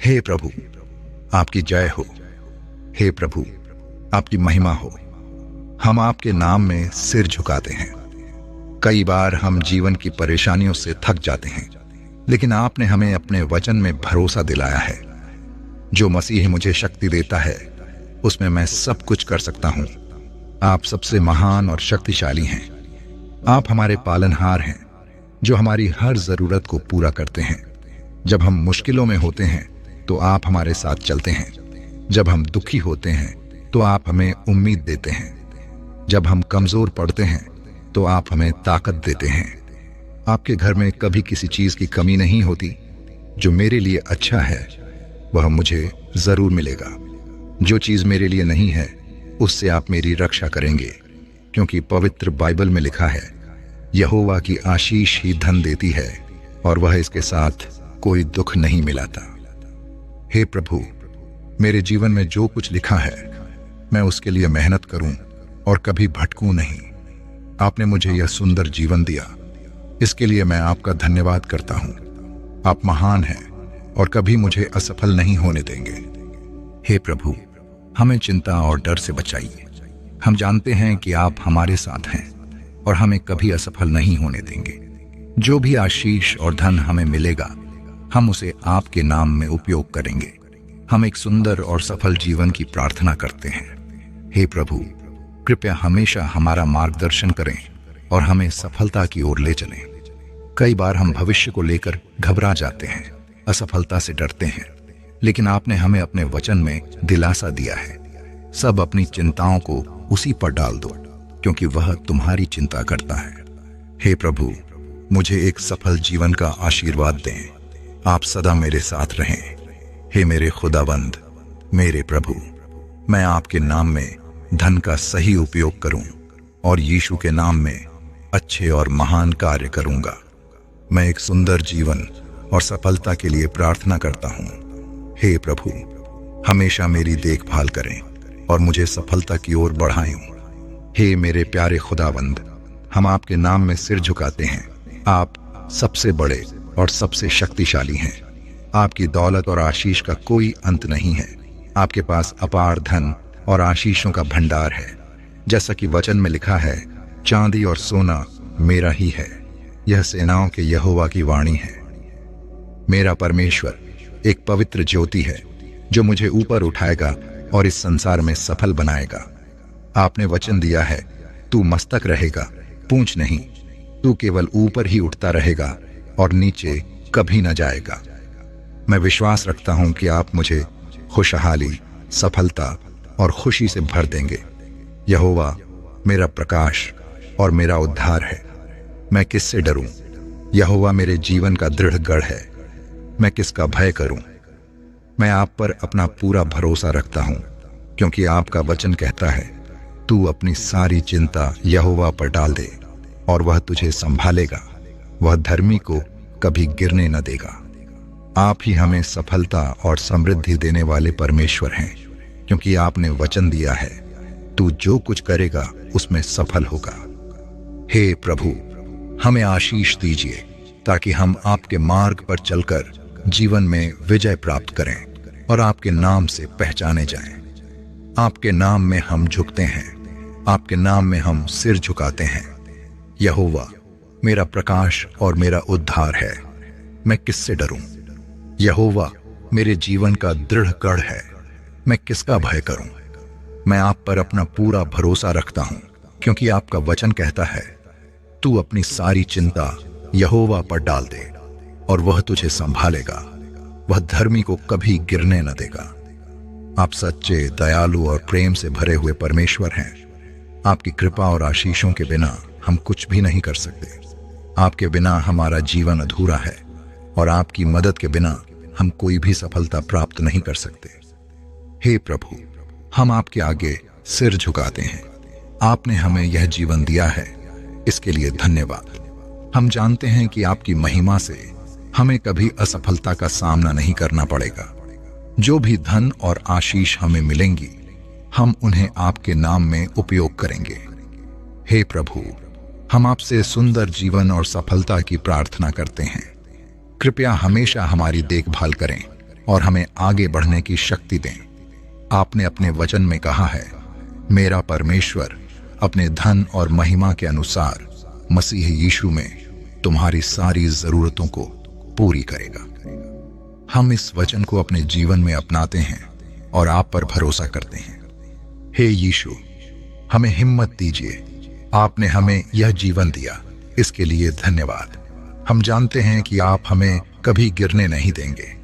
हे प्रभु, आपकी जय हो। हे प्रभु, आपकी महिमा हो। हम आपके नाम में सिर झुकाते हैं। कई बार हम जीवन की परेशानियों से थक जाते हैं, लेकिन आपने हमें अपने वचन में भरोसा दिलाया है। जो मसीह मुझे शक्ति देता है, उसमें मैं सब कुछ कर सकता हूं। आप सबसे महान और शक्तिशाली हैं। आप हमारे पालनहार हैं, जो हमारी हर जरूरत को पूरा करते हैं। जब हम मुश्किलों में होते हैं तो आप हमारे साथ चलते हैं। जब हम दुखी होते हैं तो आप हमें उम्मीद देते हैं। जब हम कमजोर पड़ते हैं तो आप हमें ताकत देते हैं। आपके घर में कभी किसी चीज की कमी नहीं होती। जो मेरे लिए अच्छा है वह मुझे जरूर मिलेगा। जो चीज मेरे लिए नहीं है उससे आप मेरी रक्षा करेंगे, क्योंकि पवित्र बाइबल में लिखा है, यहोवा की आशीष ही धन देती है और वह इसके साथ कोई दुख नहीं मिलाता। हे प्रभु, मेरे जीवन में जो कुछ लिखा है मैं उसके लिए मेहनत करूं और कभी भटकूं नहीं। आपने मुझे यह सुंदर जीवन दिया, इसके लिए मैं आपका धन्यवाद करता हूं। आप महान हैं और कभी मुझे असफल नहीं होने देंगे। हे प्रभु, हमें चिंता और डर से बचाइए। हम जानते हैं कि आप हमारे साथ हैं और हमें कभी असफल नहीं होने देंगे। जो भी आशीष और धन हमें मिलेगा, हम उसे आपके नाम में उपयोग करेंगे। हम एक सुंदर और सफल जीवन की प्रार्थना करते हैं। हे प्रभु, कृपया हमेशा हमारा मार्गदर्शन करें और हमें सफलता की ओर ले चलें। कई बार हम भविष्य को लेकर घबरा जाते हैं, असफलता से डरते हैं, लेकिन आपने हमें अपने वचन में दिलासा दिया है। सब अपनी चिंताओं को उसी पर डाल दो, क्योंकि वह तुम्हारी चिंता करता है। हे प्रभु, मुझे एक सफल जीवन का आशीर्वाद दें। आप सदा मेरे साथ रहें। हे मेरे खुदाबंद, मेरे प्रभु, मैं आपके नाम में धन का सही उपयोग करूं और यीशु के नाम में अच्छे और महान कार्य करूंगा। मैं एक सुंदर जीवन और सफलता के लिए प्रार्थना करता हूं। हे प्रभु, हमेशा मेरी देखभाल करें और मुझे सफलता की ओर बढ़ाएं। हे मेरे प्यारे खुदाबंद, हम आपके नाम में सिर झुकाते हैं। आप सबसे बड़े और सबसे शक्तिशाली हैं। आपकी दौलत और आशीष का कोई अंत नहीं है। आपके पास अपार धन और आशीषों का भंडार है। जैसा कि वचन में लिखा है, चांदी और सोना मेरा ही है। यह सेनाओं के यहोवा की वाणी है। मेरा परमेश्वर एक पवित्र ज्योति है, जो मुझे ऊपर उठाएगा और इस संसार में सफल बनाएगा। आपने वचन दिया है, तू मस्तक रहेगा, पूंछ नहीं। तू केवल ऊपर ही उठता रहेगा और नीचे कभी न जाएगा। मैं विश्वास रखता हूं कि आप मुझे खुशहाली, सफलता और खुशी से भर देंगे। यहोवा मेरा प्रकाश और मेरा उद्धार है। मैं किससे डरूं? यहोवा मेरे जीवन का दृढ़ गढ़ है। मैं किसका भय करूं? मैं आप पर अपना पूरा भरोसा रखता हूं, क्योंकि आपका वचन कहता है, तू अपनी सारी चिंता यहोवा पर डाल दे और वह तुझे संभालेगा। वह धर्मी को कभी गिरने न देगा। आप ही हमें सफलता और समृद्धि देने वाले परमेश्वर हैं, क्योंकि आपने वचन दिया है, तू जो कुछ करेगा उसमें सफल होगा। हे प्रभु, हमें आशीष दीजिए ताकि हम आपके मार्ग पर चलकर जीवन में विजय प्राप्त करें और आपके नाम से पहचाने जाएं। आपके नाम में हम झुकते हैं, आपके नाम में हम सिर झुकाते हैं। यहोवा मेरा प्रकाश और मेरा उद्धार है। मैं किससे डरूं? यहोवा मेरे जीवन का दृढ़ गढ़ है। मैं किसका भय करूं? मैं आप पर अपना पूरा भरोसा रखता हूं, क्योंकि आपका वचन कहता है, तू अपनी सारी चिंता यहोवा पर डाल दे और वह तुझे संभालेगा। वह धर्मी को कभी गिरने न देगा। आप सच्चे, दयालु और प्रेम से भरे हुए परमेश्वर हैं। आपकी कृपा और आशीषों के बिना हम कुछ भी नहीं कर सकते। आपके बिना हमारा जीवन अधूरा है और आपकी मदद के बिना हम कोई भी सफलता प्राप्त नहीं कर सकते। हे प्रभु, हम आपके आगे सिर झुकाते हैं। आपने हमें यह जीवन दिया है, इसके लिए धन्यवाद। हम जानते हैं कि आपकी महिमा से हमें कभी असफलता का सामना नहीं करना पड़ेगा। जो भी धन और आशीष हमें मिलेंगी, हम उन्हें आपके नाम में उपयोग करेंगे। हे प्रभु, हम आपसे सुंदर जीवन और सफलता की प्रार्थना करते हैं। कृपया हमेशा हमारी देखभाल करें और हमें आगे बढ़ने की शक्ति दें। आपने अपने वचन में कहा है, मेरा परमेश्वर अपने धन और महिमा के अनुसार मसीह यीशु में तुम्हारी सारी जरूरतों को पूरी करेगा। हम इस वचन को अपने जीवन में अपनाते हैं और आप पर भरोसा करते हैं। हे यीशु, हमें हिम्मत दीजिए। आपने हमें यह जीवन दिया, इसके लिए धन्यवाद। हम जानते हैं कि आप हमें कभी गिरने नहीं देंगे।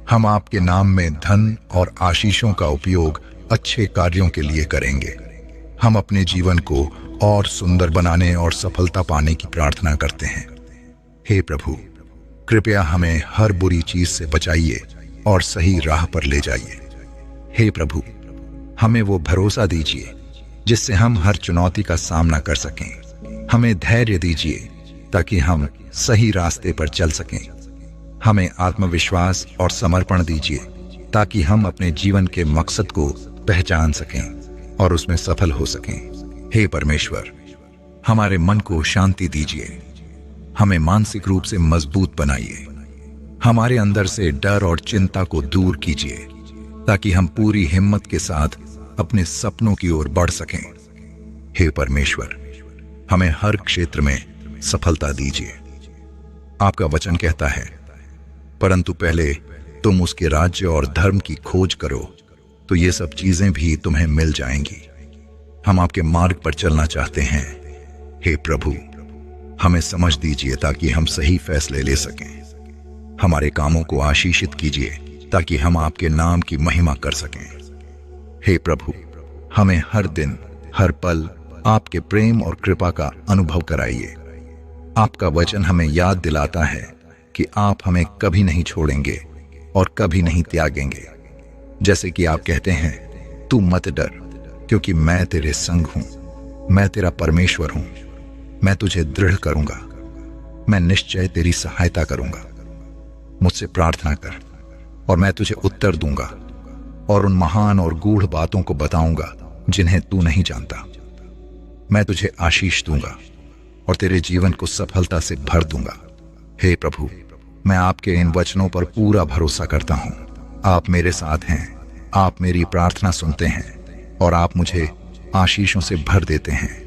हम आपके नाम में धन और आशीषों का उपयोग अच्छे कार्यों के लिए करेंगे। हम अपने जीवन को और सुंदर बनाने और सफलता पाने की प्रार्थना करते हैं। हे प्रभु, कृपया हमें हर बुरी चीज से बचाइए और सही राह पर ले जाइए। हे प्रभु, हमें वो भरोसा दीजिए जिससे हम हर चुनौती का सामना कर सकें। हमें धैर्य दीजिए ताकि हम सही रास्ते पर चल सकें। हमें आत्मविश्वास और समर्पण दीजिए ताकि हम अपने जीवन के मकसद को पहचान सकें और उसमें सफल हो सकें। हे परमेश्वर, हमारे मन को शांति दीजिए। हमें मानसिक रूप से मजबूत बनाइए। हमारे अंदर से डर और चिंता को दूर कीजिए ताकि हम पूरी हिम्मत के साथ अपने सपनों की ओर बढ़ सकें। हे परमेश्वर, हमें हर क्षेत्र में सफलता दीजिए। आपका वचन कहता है, परंतु पहले तुम उसके राज्य और धर्म की खोज करो तो ये सब चीजें भी तुम्हें मिल जाएंगी। हम आपके मार्ग पर चलना चाहते हैं। हे प्रभु, हमें समझ दीजिए ताकि हम सही फैसले ले सकें। हमारे कामों को आशीषित कीजिए ताकि हम आपके नाम की महिमा कर सकें। हे प्रभु, हमें हर दिन हर पल आपके प्रेम और कृपा का अनुभव कराइए। आपका वचन हमें याद दिलाता है कि आप हमें कभी नहीं छोड़ेंगे और कभी नहीं त्यागेंगे। जैसे कि आप कहते हैं, तू मत डर क्योंकि मैं तेरे संग हूं। मैं तेरा परमेश्वर हूं। मैं तुझे दृढ़ करूंगा। मैं निश्चय तेरी सहायता करूंगा। मुझसे प्रार्थना कर और मैं तुझे उत्तर दूंगा और उन महान और गूढ़ बातों को बताऊंगा जिन्हें तू नहीं जानता। मैं तुझे आशीष दूंगा और तेरे जीवन को सफलता से भर दूंगा। हे प्रभु, मैं आपके इन वचनों पर पूरा भरोसा करता हूं। आप मेरे साथ हैं। आप मेरी प्रार्थना सुनते हैं और आप मुझे आशीषों से भर देते हैं।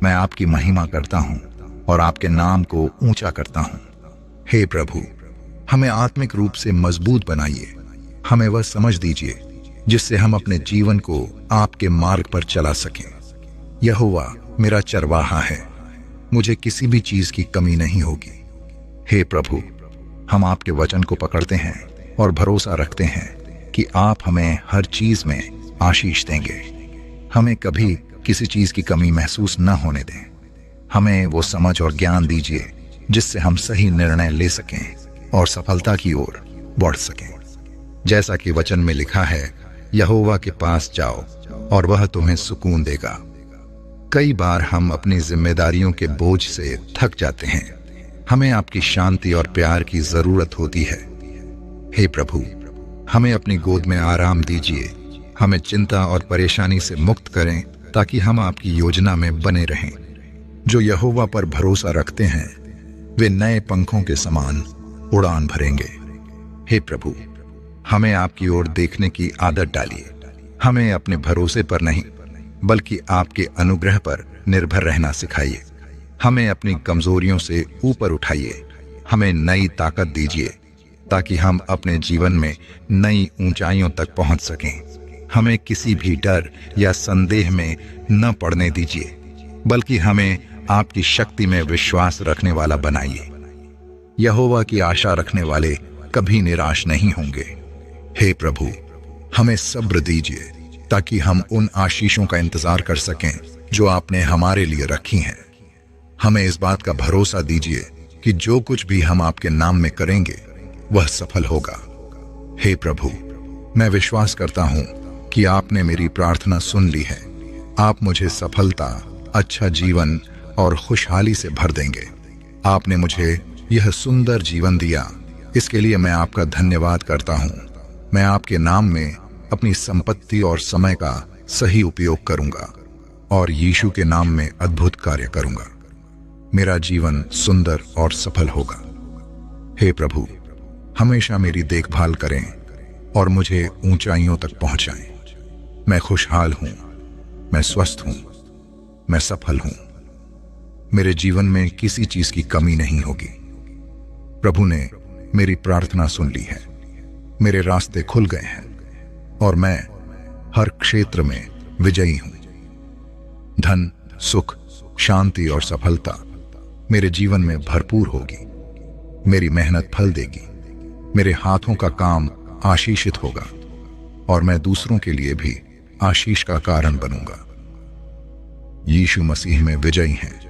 मैं आपकी महिमा करता हूं और आपके नाम को ऊंचा करता हूं। हे प्रभु, हमें आत्मिक रूप से मजबूत बनाइए। हमें वह समझ दीजिए जिससे हम अपने जीवन को आपके मार्ग पर चला सकें। यहोवा मेरा चरवाहा है, मुझे किसी भी चीज की कमी नहीं होगी। हे प्रभु, हम आपके वचन को पकड़ते हैं और भरोसा रखते हैं कि आप हमें हर चीज में आशीष देंगे। हमें कभी किसी चीज की कमी महसूस न होने दें। हमें वो समझ और ज्ञान दीजिए जिससे हम सही निर्णय ले सकें और सफलता की ओर बढ़ सकें। जैसा कि वचन में लिखा है, यहोवा के पास जाओ और वह तुम्हें सुकून देगा। कई बार हम अपनी जिम्मेदारियों के बोझ से थक जाते हैं। हमें आपकी शांति और प्यार की जरूरत होती है। हे प्रभु, हमें अपनी गोद में आराम दीजिए। हमें चिंता और परेशानी से मुक्त करें ताकि हम आपकी योजना में बने रहें। जो यहोवा पर भरोसा रखते हैं वे नए पंखों के समान उड़ान भरेंगे। हे प्रभु, हमें आपकी ओर देखने की आदत डालिए। हमें अपने भरोसे पर नहीं बल्कि आपके अनुग्रह पर निर्भर रहना सिखाइए। हमें अपनी कमजोरियों से ऊपर उठाइए। हमें नई ताकत दीजिए ताकि हम अपने जीवन में नई ऊंचाइयों तक पहुंच सकें। हमें किसी भी डर या संदेह में न पड़ने दीजिए बल्कि हमें आपकी शक्ति में विश्वास रखने वाला बनाइए। यहोवा की आशा रखने वाले कभी निराश नहीं होंगे। हे प्रभु, हमें सब्र दीजिए ताकि हम उन आशीषों का इंतजार कर सकें जो आपने हमारे लिए रखी हैं। हमें इस बात का भरोसा दीजिए कि जो कुछ भी हम आपके नाम में करेंगे वह सफल होगा। हे प्रभु, मैं विश्वास करता हूं कि आपने मेरी प्रार्थना सुन ली है। आप मुझे सफलता, अच्छा जीवन और खुशहाली से भर देंगे। आपने मुझे यह सुंदर जीवन दिया, इसके लिए मैं आपका धन्यवाद करता हूं। मैं आपके नाम में अपनी संपत्ति और समय का सही उपयोग करूंगा और यीशु के नाम में अद्भुत कार्य करूंगा। मेरा जीवन सुंदर और सफल होगा। हे प्रभु, हमेशा मेरी देखभाल करें और मुझे ऊंचाइयों तक पहुंचाएं। मैं खुशहाल हूं, मैं स्वस्थ हूं, मैं सफल हूं। मेरे जीवन में किसी चीज की कमी नहीं होगी। प्रभु ने मेरी प्रार्थना सुन ली है, मेरे रास्ते खुल गए हैं और मैं हर क्षेत्र में विजयी हूं। धन, सुख, शांति और सफलता मेरे जीवन में भरपूर होगी। मेरी मेहनत फल देगी, मेरे हाथों का काम आशीषित होगा और मैं दूसरों के लिए भी आशीष का कारण बनूंगा। यीशु मसीह में विजयी हैं।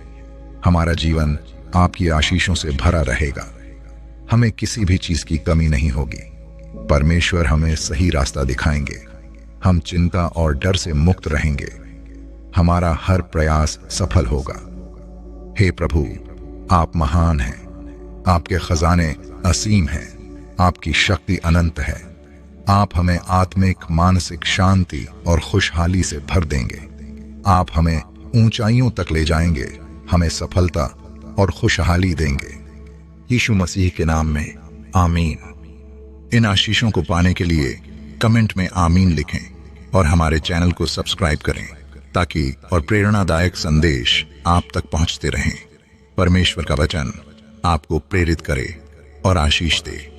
हमारा जीवन आपकी आशीषों से भरा रहेगा। हमें किसी भी चीज की कमी नहीं होगी। परमेश्वर हमें सही रास्ता दिखाएंगे। हम चिंता और डर से मुक्त रहेंगे। हमारा हर प्रयास सफल होगा। हे प्रभु, आप महान हैं। आपके खजाने असीम हैं। आपकी शक्ति अनंत है। आप हमें आत्मिक, मानसिक शांति और खुशहाली से भर देंगे। आप हमें ऊंचाइयों तक ले जाएंगे, हमें सफलता और खुशहाली देंगे। यीशु मसीह के नाम में आमीन। इन आशीषों को पाने के लिए कमेंट में आमीन लिखें और हमारे चैनल को सब्सक्राइब करें ताकि और प्रेरणादायक संदेश आप तक पहुंचते रहें। परमेश्वर का वचन आपको प्रेरित करे और आशीष दे।